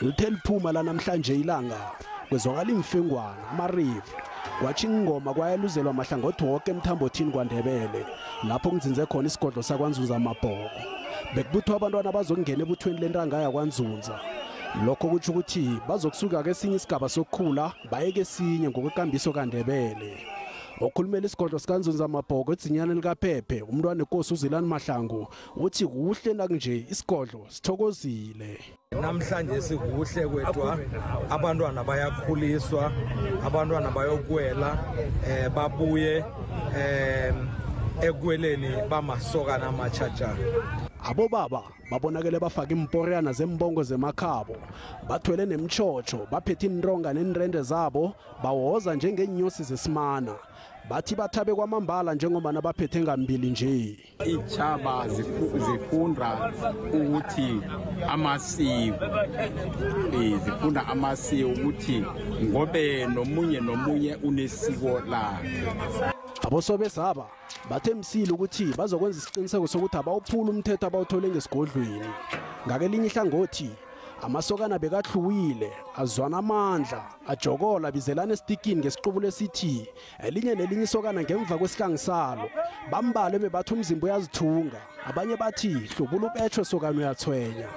lithe liphuma la namhlanje ilanga kwezwakala imfengwana amarifu kwathi ingoma kwayeluzelwa amahlangothi wonke emthambothini kwaNdebele lapho kunzinze khona isigodlo sakwaNzunza Mabhoko bekubuthwa abantwana bazongena ebuthweni lentanga yakwaNzunza lokho kuthi ukuthi bazokusuka kesinye isigaba sokukhula baye kesinye ngokwekambiso kaNdebele okhulumela isigodlo sikaNzunza Mabhoko edzinyana likaPhephe umntwana enkosi uZilani Mahlangu uthi kuhle nakunje isigodlo sithokozile. Namhlanje sikuhle kwethu abantwana bayakhuliswa abantwana bayokwela babuye ekweleni bamasokana amatshatsha. Abo baba babonakele bafaka imporiyana zembongo zemakhabo bathwele nemtshotsho baphethe inronga nenrende zabo bawoza njengenyosi zesimana bathi bathabe kwamambala njengoba baphethe ngambili nje. Ichaba zifunda ukuthi amasiko zifunda amasiko ukuthi ngobe nomunye unesiko lakhe. Abosobesaba bathemsile ukuthi bazokwenza isiqiniseko sokuthi abawuphula umthetho abawuthole ngesigodlweni. Ngakelinye ihlangothi amasokana bekahluwile azwana amandla ajokola bizelana estikini ngesiqubulo esithi elinye nelinye isokana ngemva kwesihlangu salo bambale bebathi umzimba uyazithunga abanye bathi hlubula ubetshwe sokana uyathwenya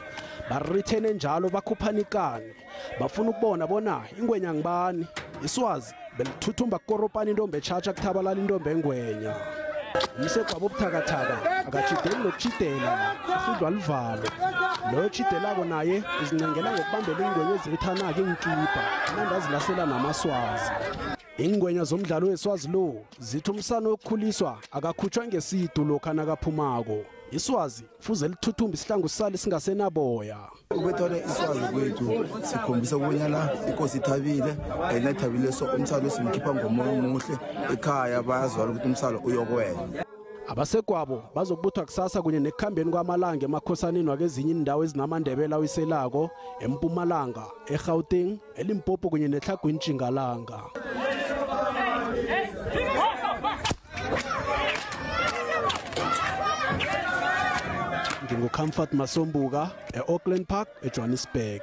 barithene njalo bakhuphana ikani bafuna ukubona bona ingwenya ngibani iswazi belithuthumba koropani intombi etshatsha kuthabalala intombi engwenya umseko babuthakathaka akachideli nokuchidela sidlwa livalo lo chidelako naye uzincengela ngokubambela ingwenya ezirithana ke inkipa nandazilasela namaswazi. Ingwenya zomdlalo weswazi lo zithi umsana wokukhuliswa akakhutshwa ngesidu lokho nakaphumako. Iswazi fuze lithuthumba isihlangu sisale singasenaboya. Ukubethola iswazi kwethu sikhombisa ukonyana inkosi ithabile ayinathabile so umsalo simkhipha ngomoya omuhle ekhaya bayazwala ukuthi umsalo uyokwela. Abasegwabo bazokubuthwa kusasa kunye nekukhambeni kwamalanga emakhosaneni wakezinye indawo ezinamandebele awiselako eMpumalanga, eGauteng, eLimpopo kunye neTlhagwini Jingalanga. NginguComfort Masombuka eAuckland Park eJohannesburg.